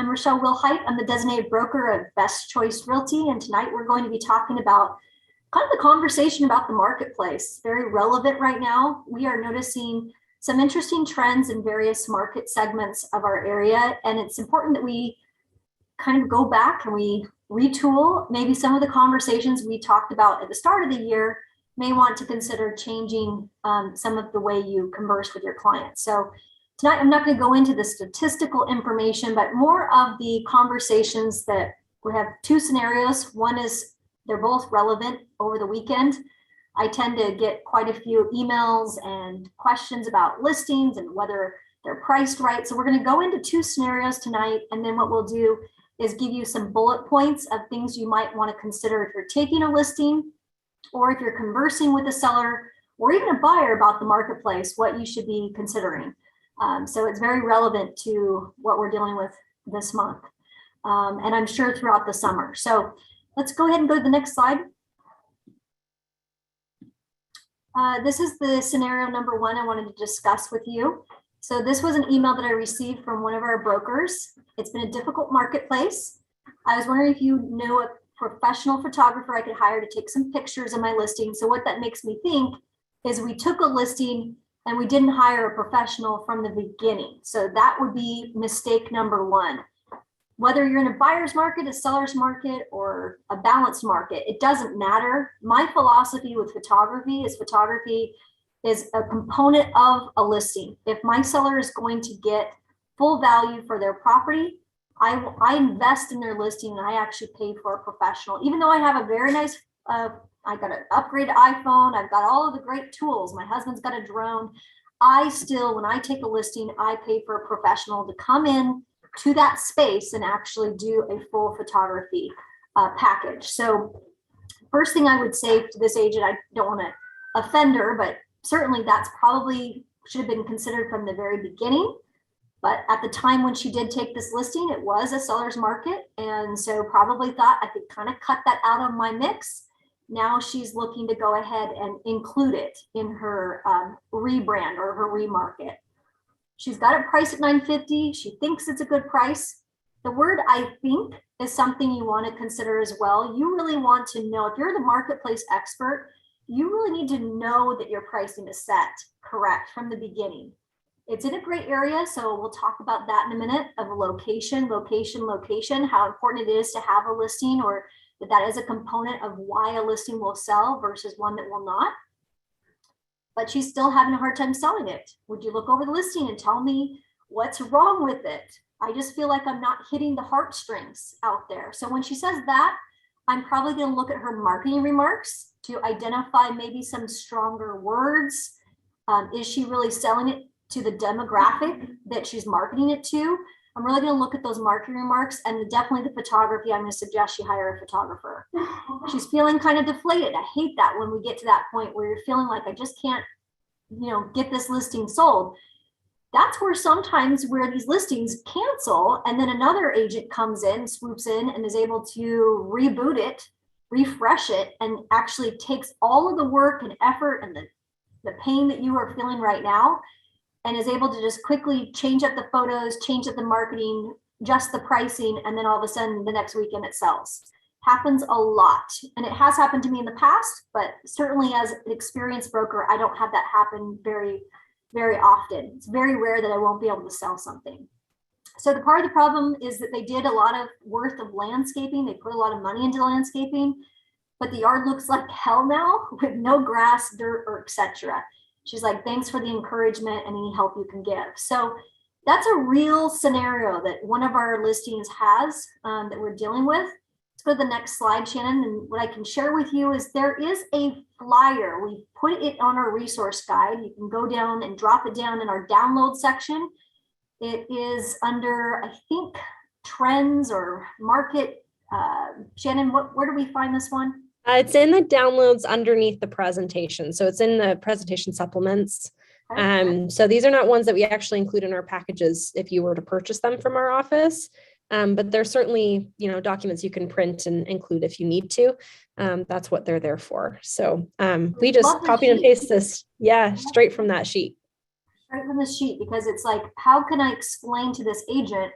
I'm Rochelle Wilhite. I'm the designated broker of Best Choice Realty, and tonight we're going to be talking about kind of the conversation about the marketplace. Very relevant right now. We are noticing some interesting trends in various market segments of our area, and it's important that we kind of go back and we retool maybe some of the conversations we talked about at the start of the year. May want to consider changing some of the way you converse with your clients. So tonight, I'm not going to go into the statistical information, but more of the conversations that we have two scenarios. One is they're both relevant over the weekend. I tend to get quite a few emails and questions about listings and whether they're priced right. So we're going to go into two scenarios tonight. And then what we'll do is give you some bullet points of things you might want to consider if you're taking a listing or if you're conversing with a seller or even a buyer about the marketplace, what you should be considering. So it's very relevant to what we're dealing with this month, and I'm sure throughout the summer. So let's go ahead and go to the next slide. This is the scenario number one I wanted to discuss with you. So this was an email that I received from one of our brokers. It's been a difficult marketplace. I was wondering if you know a professional photographer I could hire to take some pictures of my listing. So what that makes me think is we took a listing and we didn't hire a professional from the beginning. So that would be mistake number one. Whether you're in a buyer's market, a seller's market, or a balanced market, it doesn't matter. My philosophy with photography is a component of a listing. If my seller is going to get full value for their property, I invest in their listing and I actually pay for a professional. Even though I have a very nice I got an upgrade iPhone. I've got all of the great tools. My husband's got a drone. I still, when I take a listing, I pay for a professional to come in to that space and actually do a full photography package. So first thing I would say to this agent, I don't want to offend her, but certainly that's probably should have been considered from the very beginning. But at the time when she did take this listing, it was a seller's market. And so probably thought I could kind of cut that out of my mix. Now she's looking to go ahead and include it in her rebrand or her remarket. She's got it priced at $950. She thinks it's a good price. The word "I think" is something you want to consider as well. You really want to know, if you're the marketplace expert, you really need to know that your pricing is set correct from the beginning. It's in a great area, so we'll talk about that in a minute, of location, how important it is to have a listing, or that is a component of why a listing will sell versus one that will not. But she's still having a hard time selling it. Would you look over the listing and tell me what's wrong with it? I just feel like I'm not hitting the heartstrings out there. So when she says that, I'm probably going to look at her marketing remarks to identify maybe some stronger words. Is she really selling it to the demographic that she's marketing it to? I'm really going to look at those marketing remarks, and definitely the photography. I'm going to suggest she hire a photographer. She's feeling kind of deflated. I hate that when we get to that point where you're feeling like I just can't, get this listing sold. That's where sometimes where these listings cancel, and then another agent comes in, swoops in, and is able to reboot it, refresh it, and actually takes all of the work and effort and the pain that you are feeling right now, and is able to just quickly change up the photos, change up the marketing, just the pricing, and then all of a sudden the next weekend it sells. Happens a lot. And it has happened to me in the past, but certainly as an experienced broker, I don't have that happen very, very often. It's very rare that I won't be able to sell something. So the part of the problem is that they did a lot of worth of landscaping. They put a lot of money into landscaping, but the yard looks like hell now with no grass, dirt, or etc. She's like, thanks for the encouragement and any help you can give. So that's a real scenario that one of our listings has that we're dealing with. Let's go to the next slide, Shannon. And what I can share with you is there is a flyer. We put it on our resource guide. You can go down and drop it down in our download section. It is under, I think, trends or market. Shannon, where do we find this one? It's in the downloads underneath the presentation. So it's in the presentation supplements. So these are not ones that we actually include in our packages if you were to purchase them from our office. But they're certainly, documents you can print and include if you need to. That's what they're there for. So we just copy and paste this. Yeah, straight from that sheet. Straight from the sheet, because it's like, how can I explain to this agent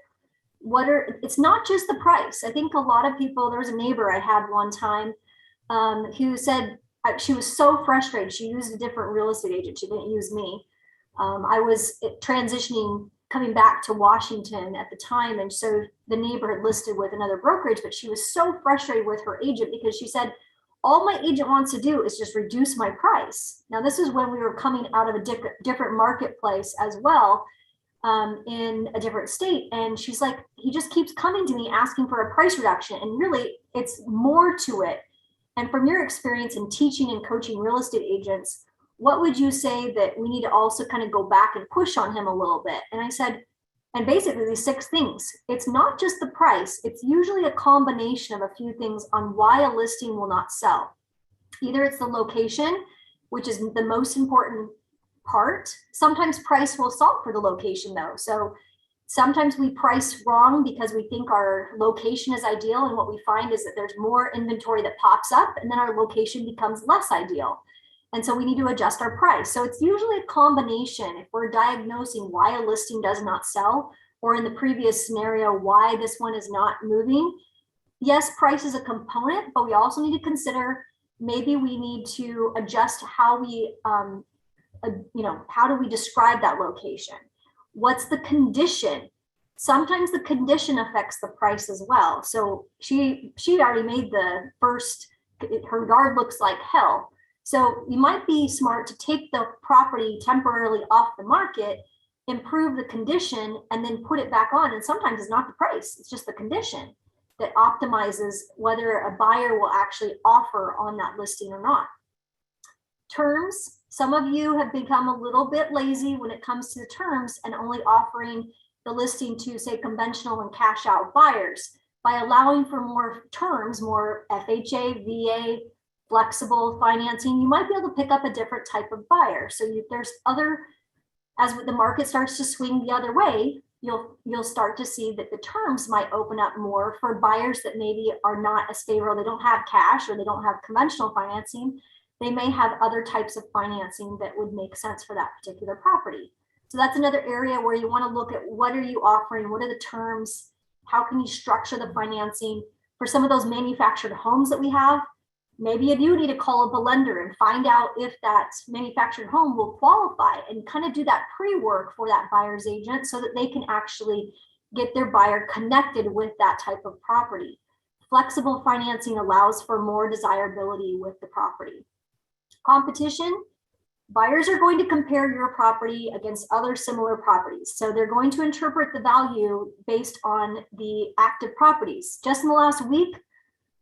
it's not just the price. I think a lot of people, there was a neighbor I had one time who said she was so frustrated. She used a different real estate agent. She didn't use me. I was transitioning, coming back to Washington at the time. And so the neighbor had listed with another brokerage, but she was so frustrated with her agent because she said, all my agent wants to do is just reduce my price. Now, this is when we were coming out of a different marketplace as well, in a different state. And she's like, he just keeps coming to me asking for a price reduction. And really, it's more to it. And from your experience in teaching and coaching real estate agents, what would you say that we need to also kind of go back and push on him a little bit? And I said, and basically these 6 things, it's not just the price, it's usually a combination of a few things on why a listing will not sell. Either it's the location, which is the most important part. Sometimes price will solve for the location though. So sometimes we price wrong because we think our location is ideal. And what we find is that there's more inventory that pops up and then our location becomes less ideal. And so we need to adjust our price. So it's usually a combination. If we're diagnosing why a listing does not sell, or in the previous scenario, why this one is not moving. Yes, price is a component, but we also need to consider maybe we need to adjust how we, how do we describe that location? What's the condition? Sometimes the condition affects the price as well. So she already made the first, her yard looks like hell. So you might be smart to take the property temporarily off the market, improve the condition, and then put it back on. And sometimes it's not the price, it's just the condition that optimizes whether a buyer will actually offer on that listing or not. Terms, some of you have become a little bit lazy when it comes to the terms and only offering the listing to, say, conventional and cash out buyers. By allowing for more terms, more FHA, VA, flexible financing, you might be able to pick up a different type of buyer. So there's other, as the market starts to swing the other way, you'll start to see that the terms might open up more for buyers that maybe are not as favorable. They don't have cash or they don't have conventional financing. They may have other types of financing that would make sense for that particular property. So that's another area where you want to look at what are you offering? What are the terms? How can you structure the financing? For some of those manufactured homes that we have, maybe you do need to call up a lender and find out if that manufactured home will qualify and kind of do that pre-work for that buyer's agent so that they can actually get their buyer connected with that type of property. Flexible financing allows for more desirability with the property. Competition, buyers are going to compare your property against other similar properties. So they're going to interpret the value based on the active properties. Just in the last week,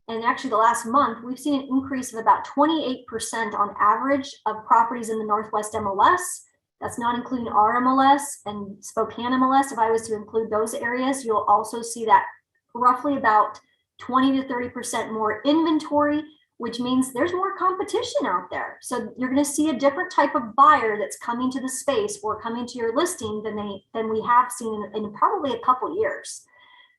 and actually the last month, we've seen an increase of about 28% on average of properties in the Northwest MLS. That's not including our MLS and Spokane MLS. If I was to include those areas, you'll also see that roughly about 20 to 30% more inventory, which means there's more competition out there. So you're going to see a different type of buyer that's coming to the space or coming to your listing than we have seen in probably a couple years.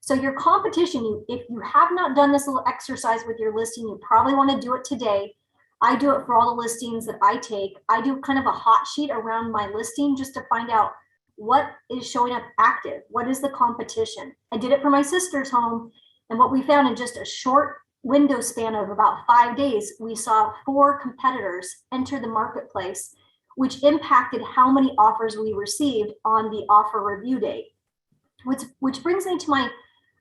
So your competition, if you have not done this little exercise with your listing, you probably want to do it today. I do it for all the listings that I take. I do kind of a hot sheet around my listing just to find out what is showing up active. What is the competition? I did it for my sister's home. And what we found in just a short window span of about 5 days, we saw 4 competitors enter the marketplace, which impacted how many offers we received on the offer review date. Which brings me to my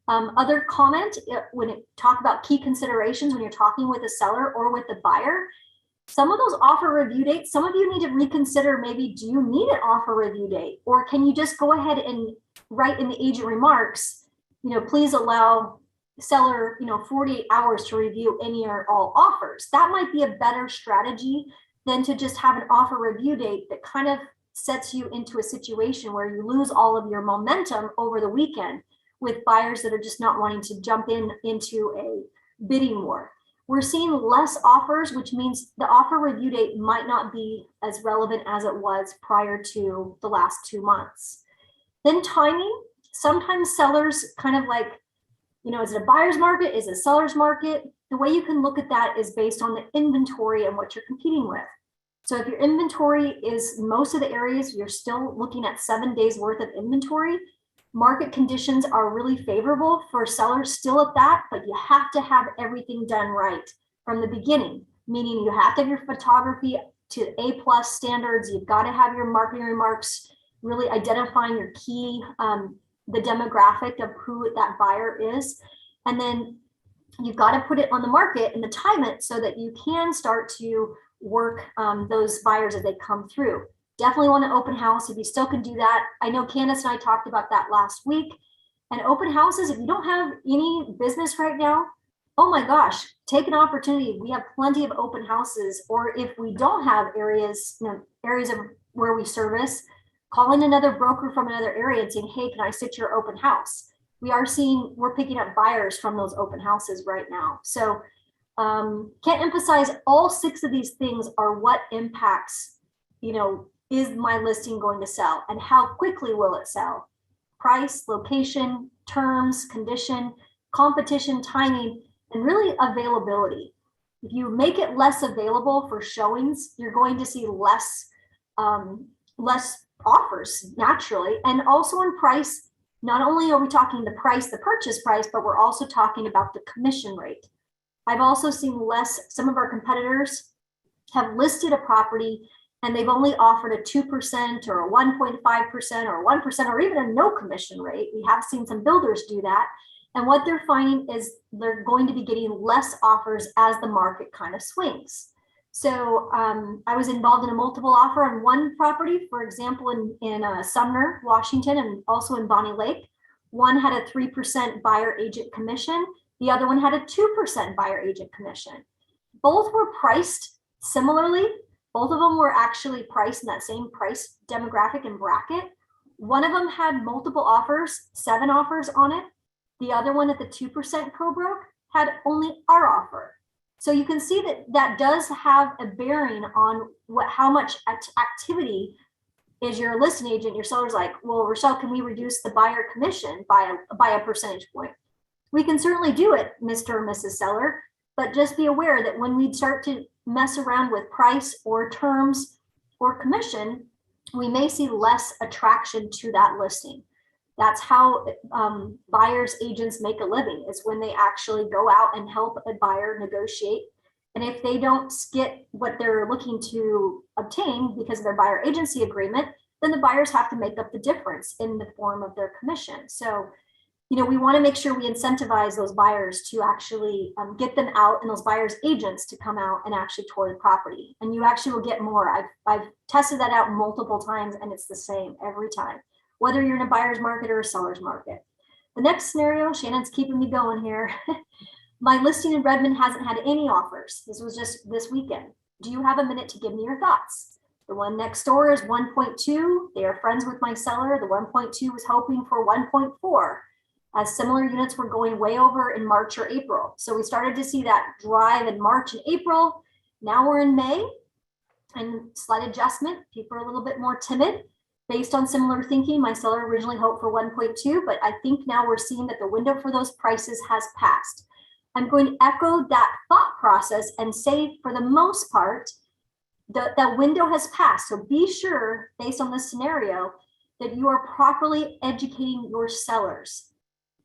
other comment when it talk about key considerations when you're talking with a seller or with a buyer. Some of those offer review dates, some of you need to reconsider, maybe do you need an offer review date, or can you just go ahead and write in the agent remarks, please allow seller 48 hours to review any or all offers. That might be a better strategy than to just have an offer review date that kind of sets you into a situation where you lose all of your momentum over the weekend with buyers that are just not wanting to jump into a bidding war. We're seeing less offers, which means the offer review date might not be as relevant as it was prior to the last 2 months. Then timing, sometimes sellers kind of like, is it a buyer's market? Is it a seller's market? The way you can look at that is based on the inventory and what you're competing with. So if your inventory is most of the areas, you're still looking at 7 days worth of inventory, Market conditions are really favorable for sellers still at that, but you have to have everything done right from the beginning, meaning you have to have your photography to A+ standards. You've got to have your marketing remarks really identifying your key, the demographic of who that buyer is. And then you've got to put it on the market and the time it so that you can start to work those buyers as they come through. Definitely want an open house if you still can do that. I know Candace and I talked about that last week. And open houses, if you don't have any business right now, oh my gosh, take an opportunity. We have plenty of open houses, or if we don't have areas, areas of where we service, calling another broker from another area and saying, hey, can I sit your open house? We're picking up buyers from those open houses right now. So can't emphasize all 6 of these things are what impacts, is my listing going to sell and how quickly will it sell? Price, location, terms, condition, competition, timing, and really availability. If you make it less available for showings, you're going to see less offers naturally. And also on price, not only are we talking the price, the purchase price, but we're also talking about the commission rate. I've also seen some of our competitors have listed a property and they've only offered a 2% or a 1.5% or 1% or even a no commission rate. We have seen some builders do that. And what they're finding is they're going to be getting less offers as the market kind of swings. So I was involved in a multiple offer on one property, for example, in Sumner, Washington, and also in Bonnie Lake. One had a 3% buyer agent commission. The other one had a 2% buyer agent commission. Both were priced similarly. Both of them were actually priced in that same price demographic and bracket. One of them had multiple offers, 7 offers on it. The other one at the 2% co-broke had only our offer. So you can see that does have a bearing on how much activity is your listing agent. Your seller's like, well, Rochelle, can we reduce the buyer commission by a percentage point? We can certainly do it, Mr. or Mrs. Seller, but just be aware that when we start to mess around with price or terms or commission, we may see less attraction to that listing. That's how buyers agents make a living, is when they actually go out and help a buyer negotiate. And if they don't get what they're looking to obtain because of their buyer agency agreement, then the buyers have to make up the difference in the form of their commission. So, we want to make sure we incentivize those buyers to actually get them out, and those buyers agents to come out and actually tour the property. And you actually will get more. I've tested that out multiple times, and it's the same every time, whether you're in a buyer's market or a seller's market. The next scenario, Shannon's keeping me going here. My listing in Redmond hasn't had any offers. This was just this weekend. Do you have a minute to give me your thoughts? The one next door is 1.2. They are friends with my seller. The 1.2 was hoping for 1.4. As similar units were going way over in March or April. So we started to see that drive in March and April. Now we're in May, and slight adjustment. People are a little bit more timid. Based on similar thinking, my seller originally hoped for 1.2, but I think now we're seeing that the window for those prices has passed. I'm going to echo that thought process and say, for the most part, that window has passed. So be sure, based on this scenario, that you are properly educating your sellers.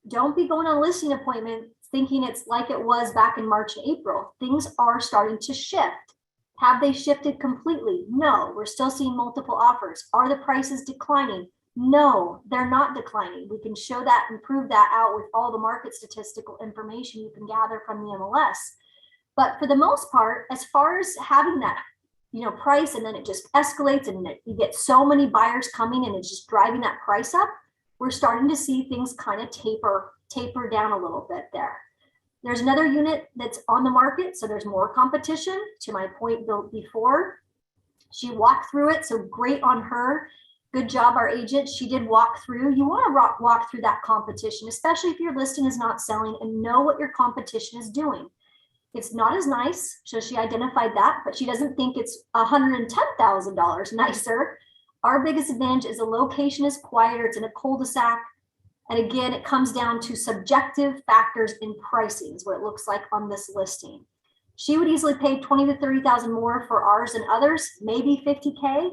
Don't be going on a listing appointment thinking it's like it was back in March and April. Things are starting to shift. Have they shifted completely? No, we're still seeing multiple offers. Are the prices declining? No, they're not declining. We can show that and prove that out with all the market statistical information you can gather from the MLS. But for the most part, as far as having that, price, and then it just escalates and you get so many buyers coming and it's just driving that price up, we're starting to see things kind of taper down a little bit there. There's another unit that's on the market, so there's more competition. To my point before, she walked through it, so great on her. Good job, our agent. She did walk through. You want to walk through that competition, especially if your listing is not selling, and know what your competition is doing. It's not as nice, so she identified that, but she doesn't think it's $110,000 nicer. Our biggest advantage is the location is quieter. It's in a cul-de-sac. And again, it comes down to subjective factors in pricing is what it looks like on this listing. She would easily pay $20,000 to $30,000 more for ours and others, maybe $50K,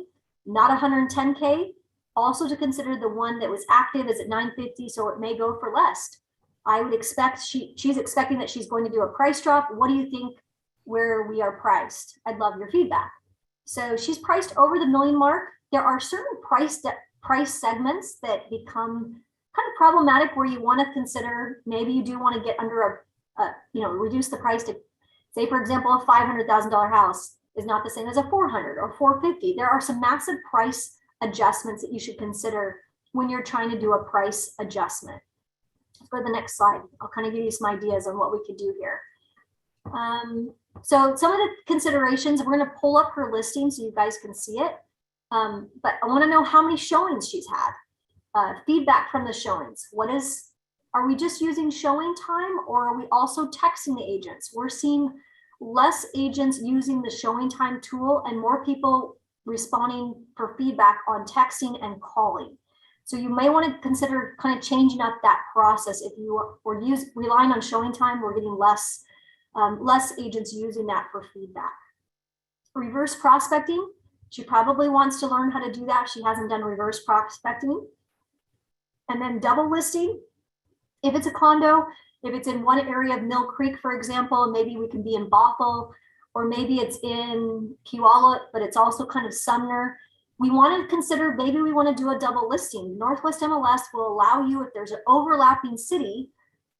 not $110K. Also to consider the one that was active is at 950, so it may go for less. I would expect she's expecting that she's going to do a price drop. What do you think where we are priced? I'd love your feedback. So she's priced over the million mark. There are certain price segments that become kind of problematic where you want to consider, maybe you do want to get under reduce the price to, say, for example, a $500,000 house is not the same as a 400 or 450. There are some massive price adjustments that you should consider when you're trying to do a price adjustment. For the next slide, I'll kind of give you some ideas on what we could do here. So some of the considerations, we're going to pull up her listing so you guys can see it. But I want to know how many showings she's had, feedback from the showings. Are we just using showing time, or are we also texting the agents? We're seeing less agents using the showing time tool and more people responding for feedback on texting and calling. So you may want to consider kind of changing up that process. If you were relying on showing time, we're getting less agents using that for feedback. Reverse prospecting, she probably wants to learn how to do that. She hasn't done reverse prospecting. And then double listing. If it's a condo, if it's in one area of Mill Creek, for example, maybe we can be in Bothell, or maybe it's in Puyallup, but it's also kind of Sumner. We want to consider, maybe we want to do a double listing. Northwest MLS will allow you, if there's an overlapping city,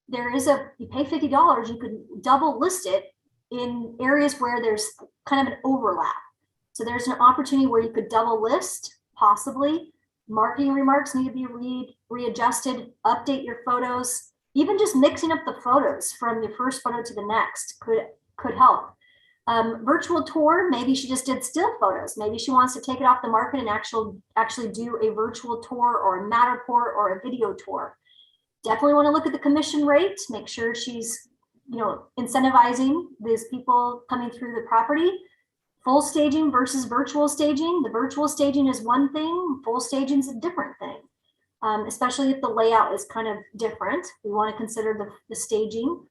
you pay $50, you could double list it in areas where there's kind of an overlap. So there's an opportunity where you could double list, possibly. Marketing remarks need to be readjusted, update your photos. Even just mixing up the photos from your first photo to the next could help. Virtual tour, maybe she just did still photos. Maybe she wants to take it off the market and actually do a virtual tour or a Matterport or a video tour. Definitely want to look at the commission rate, make sure she's incentivizing these people coming through the property. Full staging versus virtual staging. The virtual staging is one thing, full staging is a different thing, especially if the layout is kind of different. We want to consider the staging.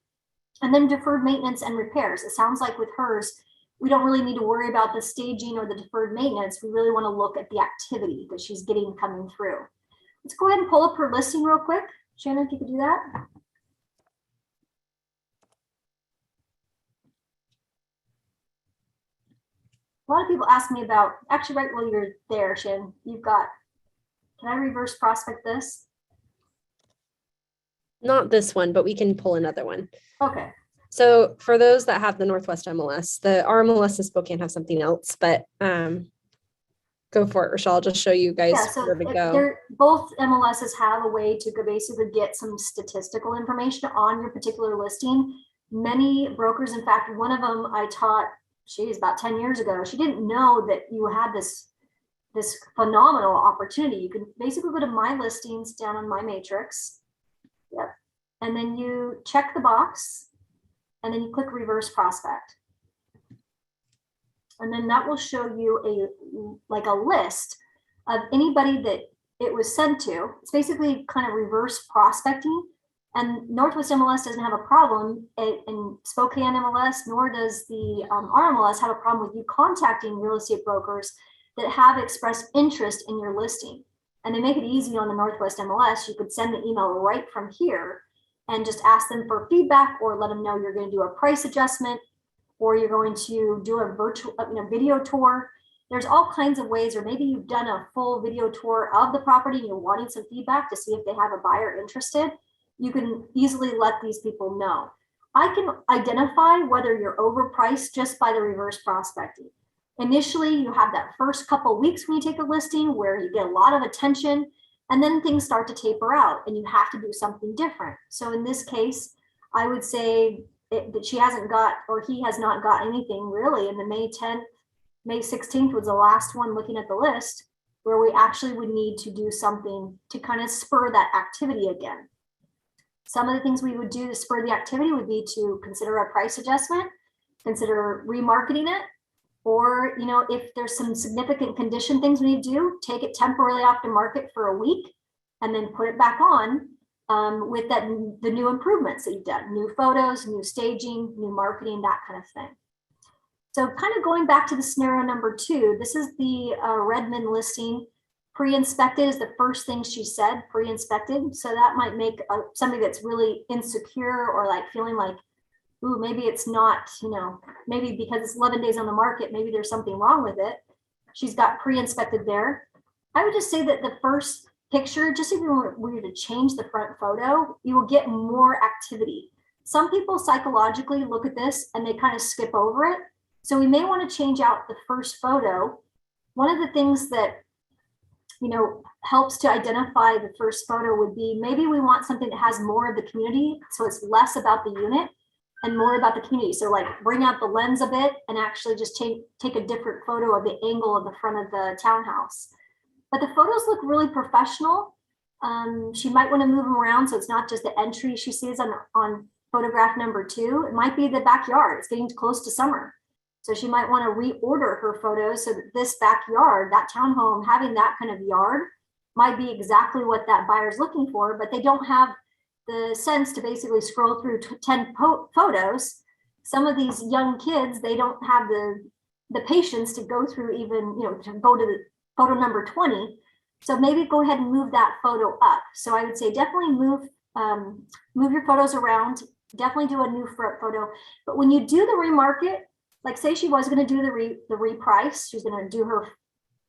And then deferred maintenance and repairs. It sounds like with hers, we don't really need to worry about the staging or the deferred maintenance. We really want to look at the activity that she's getting coming through. Let's go ahead and pull up her listing real quick. Shannon, if you could do that. A lot of people ask me about, actually right while you're there, Shannon, can I reverse prospect this? Not this one, but we can pull another one. Okay. So for those that have the Northwest MLS, our MLS in Spokane have something else, but go for it, Rochelle. I'll just show you guys where to go. Both MLSs have a way to basically get some statistical information on your particular listing. Many brokers, in fact, one of them I taught, about 10 years ago, she didn't know that you had this phenomenal opportunity. You can basically go to my listings down on my matrix. Yep. And then you check the box and then you click reverse prospect. And then that will show you a list of anybody that it was sent to. It's basically kind of reverse prospecting. And Northwest MLS doesn't have a problem in Spokane MLS, nor does the RMLS have a problem with you contacting real estate brokers that have expressed interest in your listing. And they make it easy on the Northwest MLS. You could send the email right from here and just ask them for feedback, or let them know you're going to do a price adjustment, or you're going to do a virtual video tour. There's all kinds of ways, or maybe you've done a full video tour of the property and you're wanting some feedback to see if they have a buyer interested. You can easily let these people know. I can identify whether you're overpriced just by the reverse prospecting. Initially, you have that first couple of weeks when you take a listing where you get a lot of attention, and then things start to taper out and you have to do something different. So in this case, I would say that she hasn't got, or he has not got anything really. And the May 16th was the last one looking at the list where we actually would need to do something to kind of spur that activity again. Some of the things we would do to spur the activity would be to consider a price adjustment, consider remarketing it, or if there's some significant condition things we need to do, take it temporarily off the market for a week and then put it back on with the new improvements that you've done, new photos, new staging, new marketing, that kind of thing. So kind of going back to the scenario number 2, this is the Redmond listing. Pre-inspected is the first thing she said, pre-inspected. So that might make somebody that's really insecure or like feeling like, ooh, maybe it's not, maybe because it's 11 days on the market, maybe there's something wrong with it. She's got pre-inspected there. I would just say that the first picture, just if you were to change the front photo, you will get more activity. Some people psychologically look at this and they kind of skip over it. So we may want to change out the first photo. One of the things that helps to identify the first photo would be maybe we want something that has more of the community. So it's less about the unit and more about the community. So like bring out the lens a bit and actually just take a different photo of the angle of the front of the townhouse. But the photos look really professional. She might want to move them around. So it's not just the entry she sees on photograph number 2. It might be the backyard. It's getting close to summer. So she might want to reorder her photos so that this backyard, that townhome, having that kind of yard might be exactly what that buyer's looking for, but they don't have the sense to basically scroll through 10 photos. Some of these young kids, they don't have the patience to go through even, to go to the photo number 20. So maybe go ahead and move that photo up. So I would say definitely move your photos around, definitely do a new front photo. But when you do the remarket, like say she was going to do the reprice, she's going to do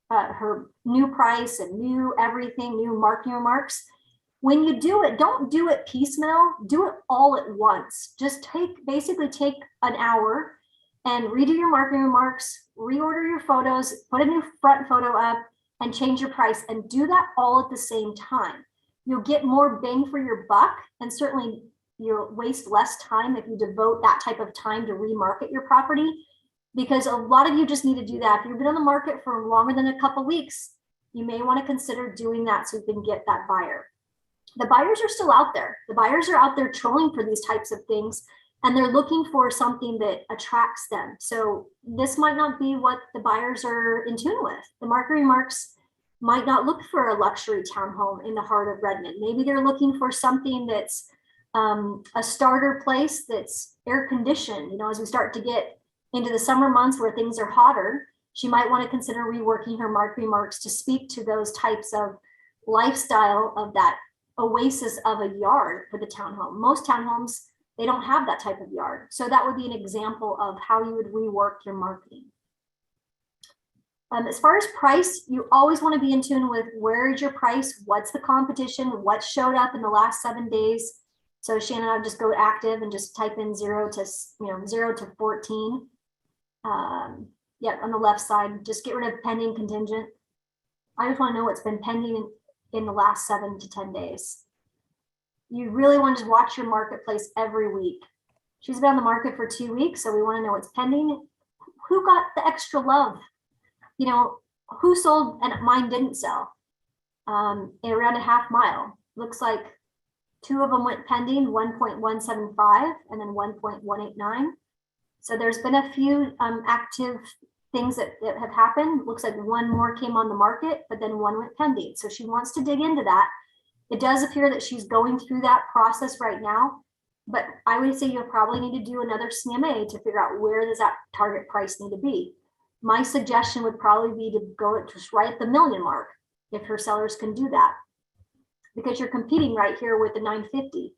her new price and new everything, new marketing remarks. When you do it, don't do it piecemeal, do it all at once. Just basically take an hour and redo your marketing remarks, reorder your photos, put a new front photo up and change your price, and do that all at the same time. You'll get more bang for your buck, and certainly you'll waste less time if you devote that type of time to remarket your property, because a lot of you just need to do that. If you've been on the market for longer than a couple of weeks, you may want to consider doing that so you can get that buyer. The buyers are still out there. The buyers are out there trolling for these types of things, and they're looking for something that attracts them. So this might not be what the buyers are in tune with. The market remarks might not look for a luxury townhome in the heart of Redmond. Maybe they're looking for something that's a starter place that's air conditioned. As we start to get into the summer months where things are hotter, she might want to consider reworking her market remarks to speak to those types of lifestyle of that oasis of a yard for the townhome. Most townhomes, they don't have that type of yard. So that would be an example of how you would rework your marketing. As far as price, you always want to be in tune with where is your price, what's the competition, what showed up in the last 7 days. So Shannon, I'll just go active and just type in 0 to 14. Yeah, on the left side, just get rid of pending contingent. I just want to know what's been pending in the last 7 to 10 days. You really want to watch your marketplace every week. She's been on the market for 2 weeks, so we want to know what's pending. Who got the extra love? Who sold and mine didn't sell in around a half mile. Looks like 2 of them went pending, 1.175 and then 1.189. So there's been a few active things that have happened. Looks like 1 more came on the market, but then 1 went pending. So she wants to dig into that. It does appear that she's going through that process right now, but I would say you'll probably need to do another CMA to figure out where does that target price need to be. My suggestion would probably be to go just right at the million mark if her sellers can do that, because you're competing right here with the 950.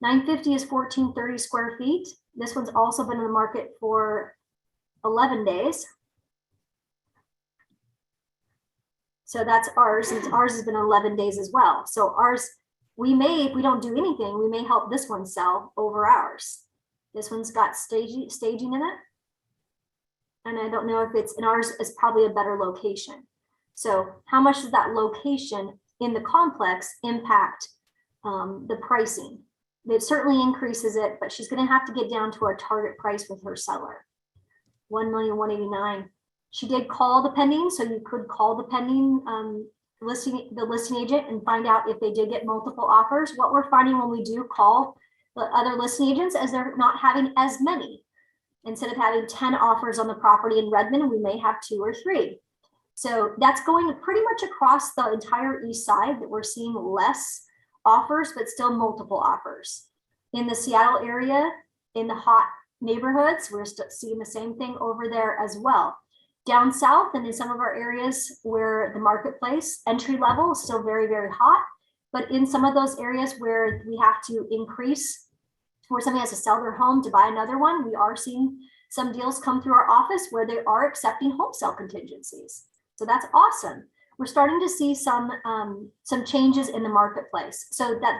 950 is 1430 square feet. This one's also been in the market for 11 days. So that's ours, and ours has been 11 days as well. So ours, we may, if we don't do anything, we may help this one sell over ours. This one's got staging in it. And I don't know if it's, and ours is probably a better location. So how much does that location in the complex impact the pricing? It certainly increases it, but she's going to have to get down to our target price with her seller, 1,189,000. She did call the pending, so you could call the pending the listing agent and find out if they did get multiple offers. What we're finding when we do call the other listing agents is they're not having as many. Instead of having 10 offers on the property in Redmond, we may have 2 or 3. So that's going pretty much across the entire east side that we're seeing less offers, but still multiple offers. In the Seattle area, in the hot neighborhoods, we're still seeing the same thing over there as well. Down south and in some of our areas where the marketplace entry level is still very, very hot. But in some of those areas where we have to increase, where somebody has to sell their home to buy another one, we are seeing some deals come through our office where they are accepting home sale contingencies. So that's awesome. We're starting to see some changes in the marketplace. So that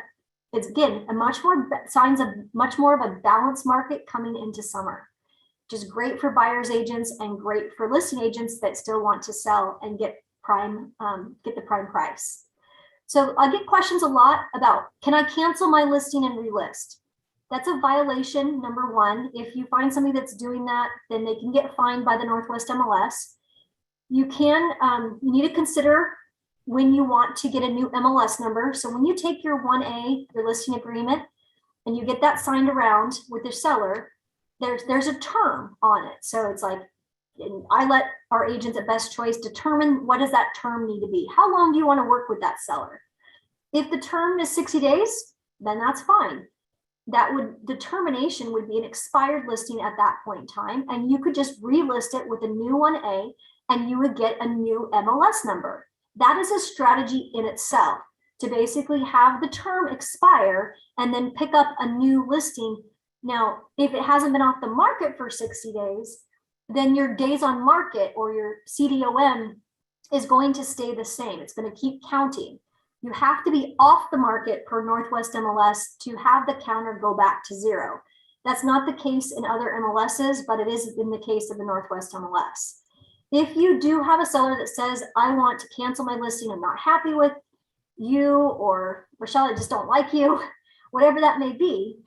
it's, again, a much more signs of much more of a balanced market coming into summer, which is great for buyers agents and great for listing agents that still want to sell and get the prime price. So I get questions a lot about, can I cancel my listing and relist? That's a violation, number one. If you find somebody that's doing that, then they can get fined by the Northwest MLS. You need to consider when you want to get a new MLS number. So when you take your 1A, your listing agreement, and you get that signed around with your seller, there's a term on it. So it's like, I let our agents at Best Choice determine what does that term need to be. How long do you want to work with that seller? If the term is 60 days, then that's fine. Determination would be an expired listing at that point in time, and you could just relist it with a new 1A and you would get a new MLS number. That is a strategy in itself, to basically have the term expire and then pick up a new listing. Now, if it hasn't been off the market for 60 days, then your days on market or your CDOM is going to stay the same. It's going to keep counting. You have to be off the market per Northwest MLS to have the counter go back to 0. That's not the case in other MLSs, but it is in the case of the Northwest MLS. If you do have a seller that says, I want to cancel my listing, I'm not happy with you, or Rochelle, I just don't like you, whatever that may be,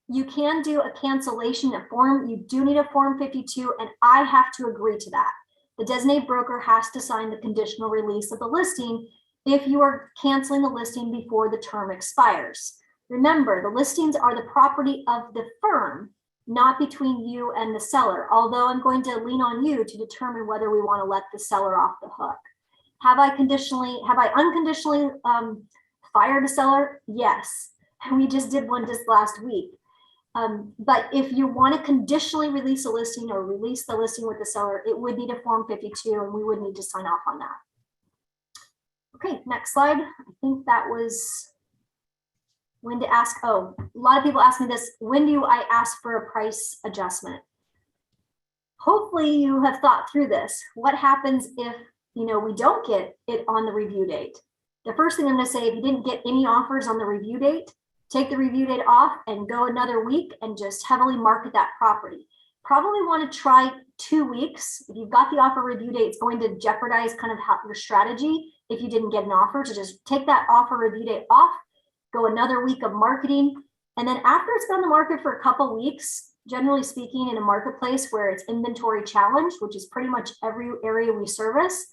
you can do a cancellation form. You do need a Form 52, and I have to agree to that. The designated broker has to sign the conditional release of the listing if you are canceling the listing before the term expires. Remember, the listings are the property of the firm, not between you and the seller, although I'm going to lean on you to determine whether we want to let the seller off the hook. Have I unconditionally fired a seller? Yes. And we just did one just last week. But if you want to conditionally release a listing or release the listing with the seller, it would need a Form 52 and we would need to sign off on that. Okay, next slide. I think that was when to ask. Oh, a lot of people ask me this. When do I ask for a price adjustment? Hopefully you have thought through this. What happens if we don't get it on the review date? The first thing I'm going to say, if you didn't get any offers on the review date, take the review date off and go another week and just heavily market that property. Probably want to try 2 weeks. If you've got the offer review date, it's going to jeopardize kind of your strategy if you didn't get an offer. So just take that offer review date off, go another week of marketing. And then after it's been on the market for a couple weeks, generally speaking, in a marketplace where it's inventory challenged, which is pretty much every area we service,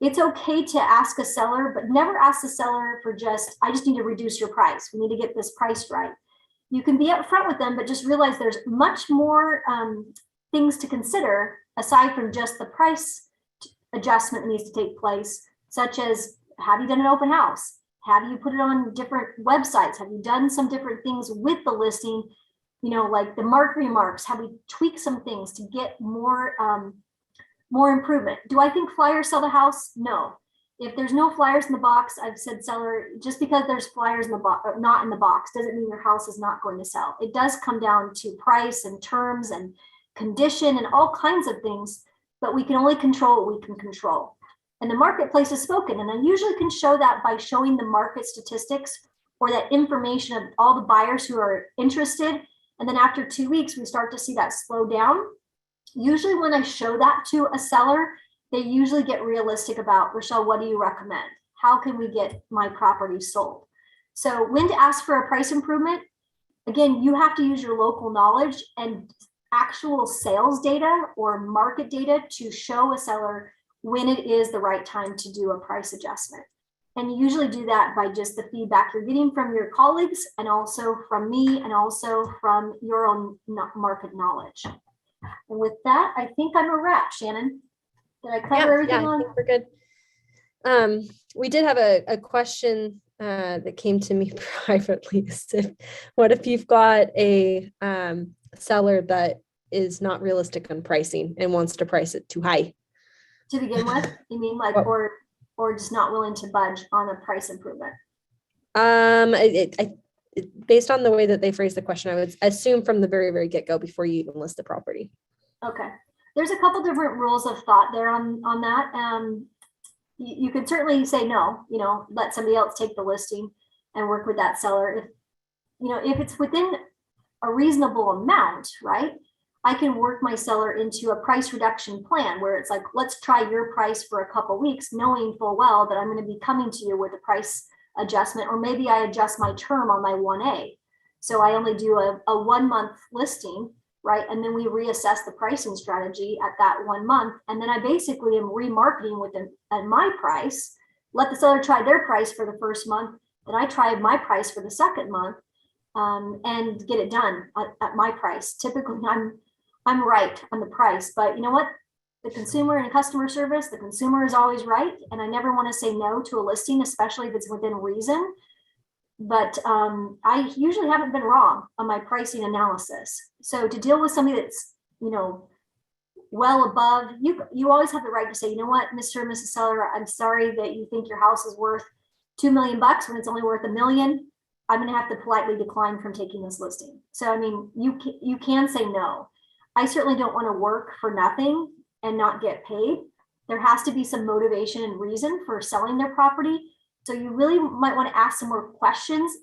it's okay to ask a seller, but never ask the seller for I just need to reduce your price. We need to get this price right. You can be upfront with them, but just realize there's much more things to consider aside from just the price adjustment that needs to take place, such as, have you done an open house? Have you put it on different websites? Have you done some different things with the listing? Like the mark remarks, have we tweaked some things to get more improvement? Do I think flyers sell the house? No. If there's no flyers in the box, I've said seller, just because there's flyers in the box, not in the box, doesn't mean your house is not going to sell. It does come down to price and terms and condition and all kinds of things, but we can only control what we can control. And the marketplace is spoken. And I usually can show that by showing the market statistics or that information of all the buyers who are interested. And then after 2 weeks, we start to see that slow down. Usually when I show that to a seller, they usually get realistic about, Rochelle, what do you recommend? How can we get my property sold? So when to ask for a price improvement? Again, you have to use your local knowledge and actual sales data or market data to show a seller when it is the right time to do a price adjustment. And you usually do that by just the feedback you're getting from your colleagues and also from me and also from your own market knowledge. And with that, I think I'm a wrap, Shannon. Did I cover everything? I think we're good. We did have a question that came to me privately. What if you've got a seller that is not realistic on pricing and wants to price it too high? To begin with, you mean like, Well, or just not willing to budge on a price improvement? Based on the way that they phrased the question, I would assume from the very, very get-go before you even list the property. Okay. There's a couple different rules of thought there on that. You could certainly say no, let somebody else take the listing and work with that seller. If it's within a reasonable amount, right? I can work my seller into a price reduction plan where it's like, let's try your price for a couple weeks, knowing full well that I'm going to be coming to you with a price adjustment, or maybe I adjust my term on my 1A. So I only do a 1 month listing, right? And then we reassess the pricing strategy at that 1 month. And then I basically am remarketing within at my price, let the seller try their price for the first month. Then I try my price for the second month, and get it done at my price. Typically I'm right on the price, but you know what? The consumer and customer service, the consumer is always right. And I never want to say no to a listing, especially if it's within reason. But I usually haven't been wrong on my pricing analysis. So to deal with somebody that's, well above, you always have the right to say, you know what, Mr. and Mrs. Seller, I'm sorry that you think your house is worth $2 million when it's only worth $1 million. I'm going to have to politely decline from taking this listing. So, I mean, you can say no. I certainly don't want to work for nothing and not get paid. There has to be some motivation and reason for selling their property. So you really might want to ask some more questions,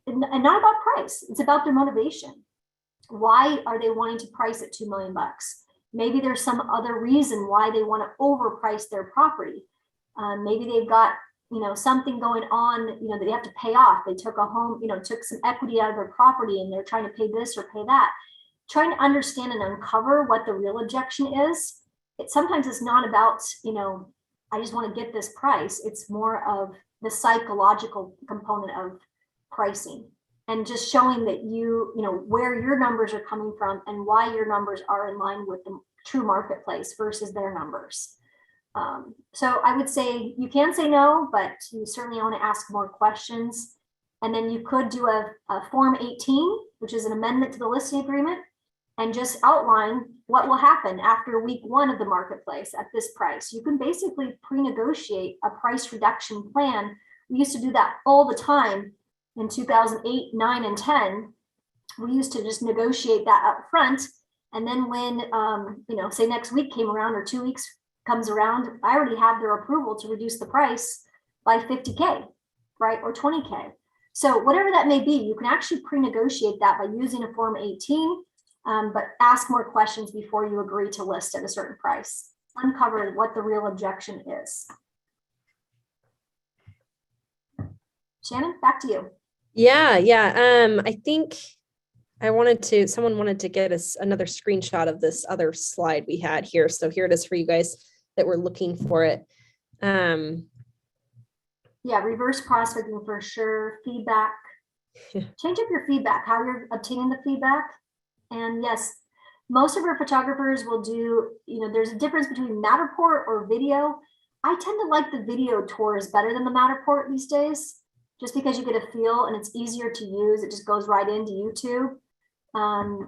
and not about price. It's about their motivation. Why are they wanting to price at $2 million? Maybe there's some other reason why they want to overprice their property. Maybe they've got something going on, that they have to pay off. They took a home, took some equity out of their property and they're trying to pay this or pay that. Trying to understand and uncover what the real objection is. Sometimes it's not about, I just want to get this price. It's more of the psychological component of pricing and just showing that where your numbers are coming from and why your numbers are in line with the true marketplace versus their numbers. So I would say you can say no, but you certainly want to ask more questions. And then you could do a Form 18, which is an amendment to the listing agreement, and just outline what will happen after week 1 of the marketplace at this price. You can basically pre-negotiate a price reduction plan. We used to do that all the time in 2008, 9, and 10. We used to just negotiate that up front. And then when, say next week came around or 2 weeks comes around, I already have their approval to reduce the price by $50K, right? Or $20K. So whatever that may be, you can actually pre-negotiate that by using a Form 18, but ask more questions before you agree to list at a certain price. Uncover what the real objection is. Shannon, back to you. Yeah. I think someone wanted to get us another screenshot of this other slide we had here. So here it is for you guys that were looking for it. Yeah, reverse prospecting for sure. Feedback. Change up your feedback, how you're obtaining the feedback. And yes, most of our photographers will do, there's a difference between Matterport or video. I tend to like the video tours better than the Matterport these days, just because you get a feel and it's easier to use. It just goes right into YouTube.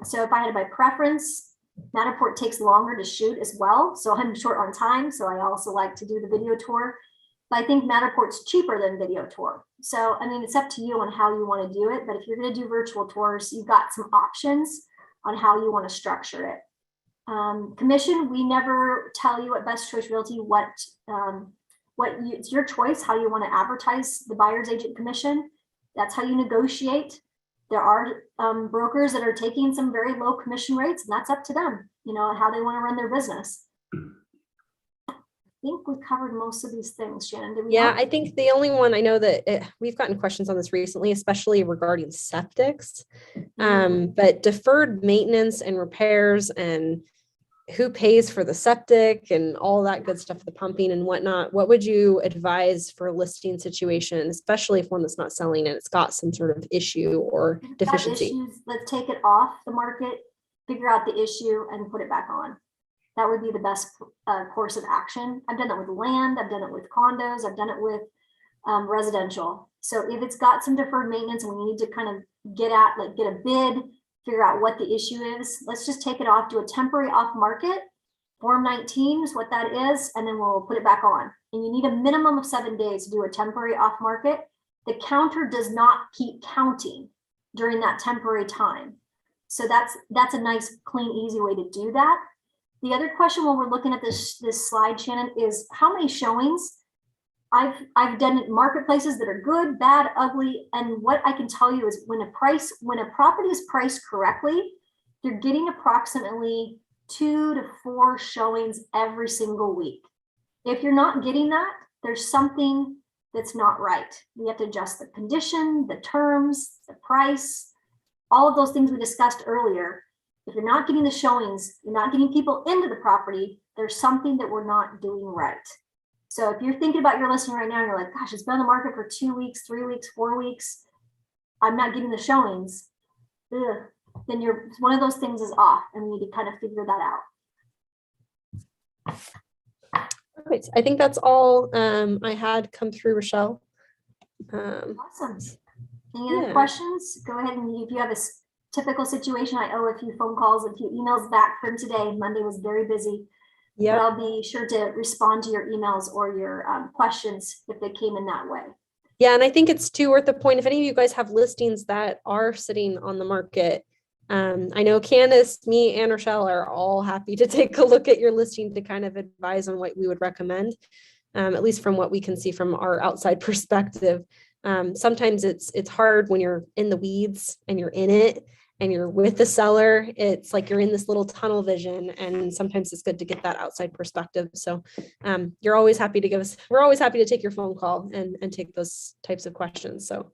So if I had my preference, Matterport takes longer to shoot as well. So I'm short on time. So I also like to do the video tour. But I think Matterport's cheaper than video tour. So, I mean, it's up to you on how you want to do it. But if you're going to do virtual tours, you've got some options on how you want to structure it. Commission, we never tell you at Best Choice Realty it's your choice how you want to advertise the buyer's agent commission. That's how you negotiate. There are brokers that are taking some very low commission rates, and that's up to them, how they want to run their business. I think we covered most of these things, Shannon. Did we? Yeah, I think the only one I know that we've gotten questions on this recently, especially regarding septics, but deferred maintenance and repairs and who pays for the septic and all that good stuff, the pumping and whatnot. What would you advise for a listing situation, especially if one that's not selling and it's got some sort of issue or deficiency? Let's take it off the market, figure out the issue, and put it back on. That would be the best course of action. I've done it with land, I've done it with condos, I've done it with residential. So if it's got some deferred maintenance and we need to kind of get a bid, figure out what the issue is, let's just take it off, do a temporary off market, Form 19 is what that is, and then we'll put it back on. And you need a minimum of 7 days to do a temporary off market. The counter does not keep counting during that temporary time. So that's a nice, clean, easy way to do that. The other question when we're looking at this slide, Shannon, is how many showings? I've done marketplaces that are good, bad, ugly, and what I can tell you is when a property is priced correctly, you're getting approximately 2 to 4 showings every single week. If you're not getting that, there's something that's not right. We have to adjust the condition, the terms, the price, all of those things we discussed earlier. If you're not getting the showings, you're not getting people into the property, there's something that we're not doing right. So if you're thinking about your listing right now, and you're like, gosh, it's been on the market for 2 weeks, 3 weeks, 4 weeks, I'm not getting the showings, then one of those things is off, and we need to kind of figure that out. Right. I think that's all I had come through, Rochelle. Awesome. Any other questions? Go ahead, and if you have a typical situation, I owe a few phone calls, a few emails back from today. Monday was very busy. Yeah, but I'll be sure to respond to your emails or your questions if they came in that way. Yeah, and I think it's too worth the point. If any of you guys have listings that are sitting on the market, I know Candace, me, and Rochelle are all happy to take a look at your listing to kind of advise on what we would recommend, at least from what we can see from our outside perspective. Sometimes it's hard when you're in the weeds and you're in it and you're with the seller. It's like you're in this little tunnel vision, and sometimes it's good to get that outside perspective. So we're always happy to take your phone call and take those types of questions. So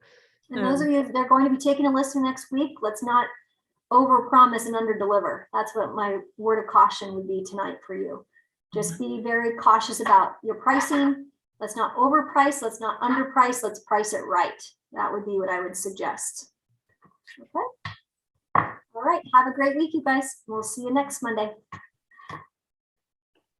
and those of you that are going to be taking a listing next week, let's not over promise and under deliver. That's what my word of caution would be tonight for you. Just be very cautious about your pricing. Let's not overprice, let's not underprice, let's price it right. That would be what I would suggest. Okay. All right, have a great week, you guys. We'll see you next Monday.